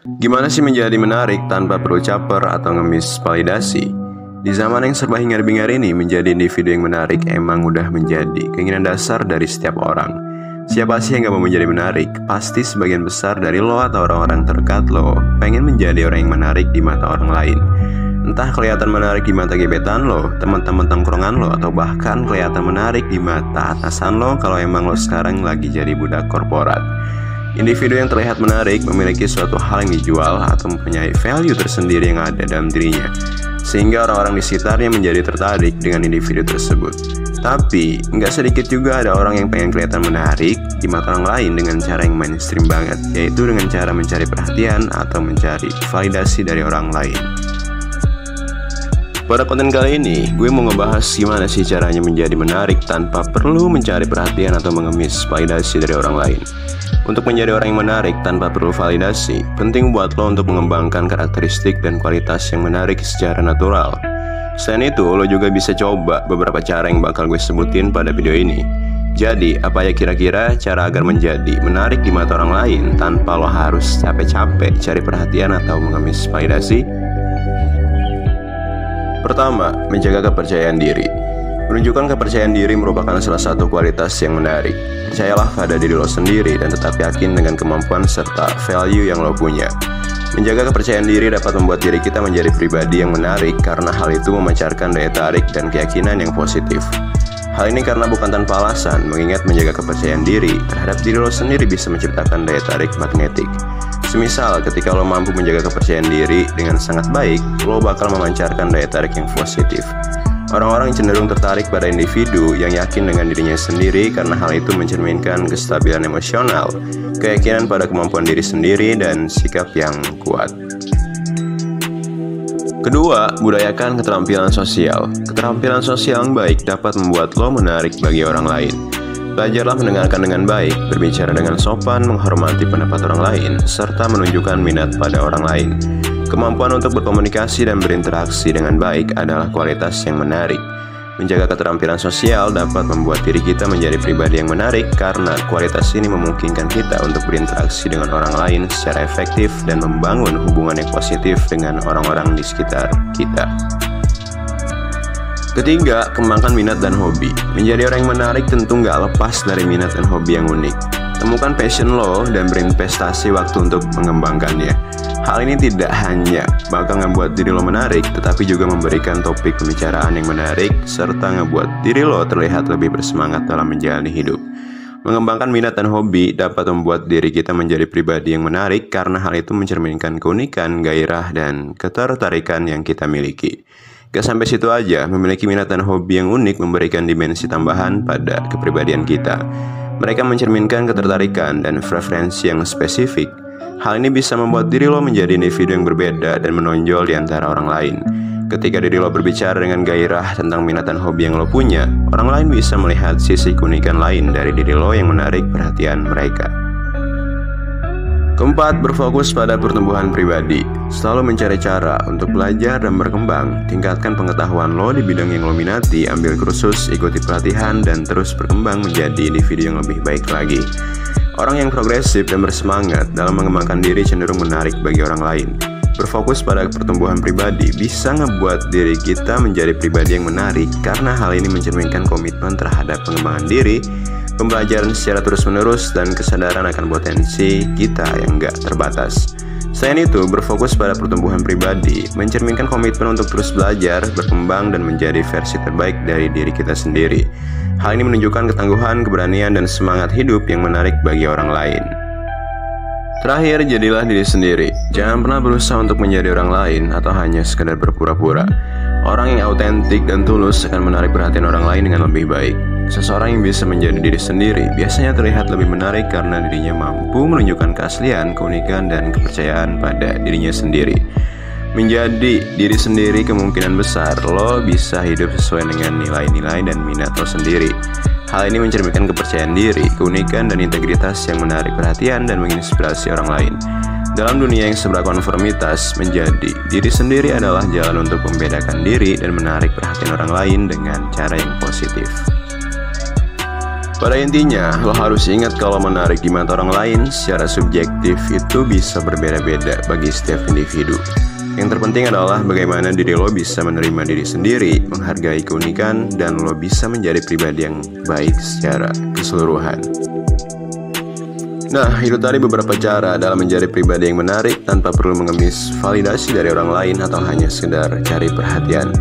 Gimana sih menjadi menarik tanpa perlu caper atau ngemis validasi? Di zaman yang serba hingar-bingar ini, menjadi individu yang menarik emang udah menjadi keinginan dasar dari setiap orang. Siapa sih yang gak mau menjadi menarik? Pasti sebagian besar dari lo atau orang-orang terdekat lo pengen menjadi orang yang menarik di mata orang lain. Entah kelihatan menarik di mata gebetan lo, teman-teman tongkrongan lo, atau bahkan kelihatan menarik di mata atasan lo kalau emang lo sekarang lagi jadi budak korporat. Individu yang terlihat menarik memiliki suatu hal yang dijual atau mempunyai value tersendiri yang ada dalam dirinya, sehingga orang-orang di sekitarnya menjadi tertarik dengan individu tersebut. Tapi, nggak sedikit juga ada orang yang pengen kelihatan menarik di mata orang lain dengan cara yang mainstream banget, yaitu dengan cara mencari perhatian atau mencari validasi dari orang lain. Pada konten kali ini, gue mau ngebahas gimana sih caranya menjadi menarik tanpa perlu mencari perhatian atau mengemis validasi dari orang lain. Untuk menjadi orang yang menarik tanpa perlu validasi, penting buat lo untuk mengembangkan karakteristik dan kualitas yang menarik secara natural. Selain itu, lo juga bisa coba beberapa cara yang bakal gue sebutin pada video ini. Jadi, apa ya kira-kira cara agar menjadi menarik di mata orang lain tanpa lo harus capek-capek cari perhatian atau mengemis validasi? Pertama, menjaga kepercayaan diri. Menunjukkan kepercayaan diri merupakan salah satu kualitas yang menarik. Percayalah pada diri lo sendiri dan tetap yakin dengan kemampuan serta value yang lo punya. Menjaga kepercayaan diri dapat membuat diri kita menjadi pribadi yang menarik karena hal itu memancarkan daya tarik dan keyakinan yang positif. Hal ini karena bukan tanpa alasan, mengingat menjaga kepercayaan diri terhadap diri lo sendiri bisa menciptakan daya tarik magnetik. Semisal ketika lo mampu menjaga kepercayaan diri dengan sangat baik, lo bakal memancarkan daya tarik yang positif. Orang-orang cenderung tertarik pada individu yang yakin dengan dirinya sendiri karena hal itu mencerminkan kestabilan emosional, keyakinan pada kemampuan diri sendiri, dan sikap yang kuat. Kedua, budayakan keterampilan sosial. Keterampilan sosial yang baik dapat membuat lo menarik bagi orang lain. Belajarlah mendengarkan dengan baik, berbicara dengan sopan, menghormati pendapat orang lain, serta menunjukkan minat pada orang lain. Kemampuan untuk berkomunikasi dan berinteraksi dengan baik adalah kualitas yang menarik. Menjaga keterampilan sosial dapat membuat diri kita menjadi pribadi yang menarik karena kualitas ini memungkinkan kita untuk berinteraksi dengan orang lain secara efektif dan membangun hubungan yang positif dengan orang-orang di sekitar kita. Ketiga, kembangkan minat dan hobi. Menjadi orang yang menarik tentu nggak lepas dari minat dan hobi yang unik. Temukan passion lo dan berinvestasi waktu untuk mengembangkannya. Hal ini tidak hanya bakal ngebuat diri lo menarik, tetapi juga memberikan topik pembicaraan yang menarik, serta ngebuat diri lo terlihat lebih bersemangat dalam menjalani hidup. Mengembangkan minat dan hobi dapat membuat diri kita menjadi pribadi yang menarik karena hal itu mencerminkan keunikan, gairah, dan ketertarikan yang kita miliki. Gak sampai situ aja, memiliki minat dan hobi yang unik memberikan dimensi tambahan pada kepribadian kita. Mereka mencerminkan ketertarikan dan preferensi yang spesifik. Hal ini bisa membuat diri lo menjadi individu yang berbeda dan menonjol di antara orang lain. Ketika diri lo berbicara dengan gairah tentang minat dan hobi yang lo punya, orang lain bisa melihat sisi keunikan lain dari diri lo yang menarik perhatian mereka. Keempat, berfokus pada pertumbuhan pribadi. Selalu mencari cara untuk belajar dan berkembang. Tingkatkan pengetahuan lo di bidang yang lo minati, ambil kursus, ikuti pelatihan, dan terus berkembang menjadi individu yang lebih baik lagi. Orang yang progresif dan bersemangat dalam mengembangkan diri cenderung menarik bagi orang lain. Berfokus pada pertumbuhan pribadi bisa ngebuat diri kita menjadi pribadi yang menarik karena hal ini mencerminkan komitmen terhadap pengembangan diri, pembelajaran secara terus-menerus, dan kesadaran akan potensi kita yang gak terbatas. Selain itu, berfokus pada pertumbuhan pribadi mencerminkan komitmen untuk terus belajar, berkembang, dan menjadi versi terbaik dari diri kita sendiri. Hal ini menunjukkan ketangguhan, keberanian, dan semangat hidup yang menarik bagi orang lain. Terakhir, jadilah diri sendiri. Jangan pernah berusaha untuk menjadi orang lain atau hanya sekedar berpura-pura. Orang yang autentik dan tulus akan menarik perhatian orang lain dengan lebih baik. Seseorang yang bisa menjadi diri sendiri biasanya terlihat lebih menarik karena dirinya mampu menunjukkan keaslian, keunikan, dan kepercayaan pada dirinya sendiri. Menjadi diri sendiri kemungkinan besar lo bisa hidup sesuai dengan nilai-nilai dan minat lo sendiri. Hal ini mencerminkan kepercayaan diri, keunikan, dan integritas yang menarik perhatian dan menginspirasi orang lain. Dalam dunia yang serba konformitas, menjadi diri sendiri adalah jalan untuk membedakan diri dan menarik perhatian orang lain dengan cara yang positif. Pada intinya, lo harus ingat kalau menarik di mata orang lain secara subjektif itu bisa berbeda-beda bagi setiap individu. Yang terpenting adalah bagaimana diri lo bisa menerima diri sendiri, menghargai keunikan, dan lo bisa menjadi pribadi yang baik secara keseluruhan. Nah, itu tadi beberapa cara dalam menjadi pribadi yang menarik tanpa perlu mengemis validasi dari orang lain atau hanya sekedar cari perhatian.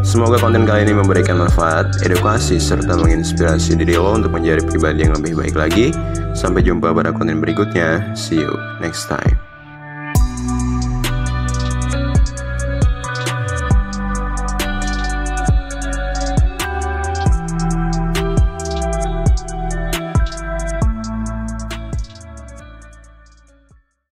Semoga konten kali ini memberikan manfaat, edukasi, serta menginspirasi diri lo untuk menjadi pribadi yang lebih baik lagi. Sampai jumpa pada konten berikutnya. See you next time.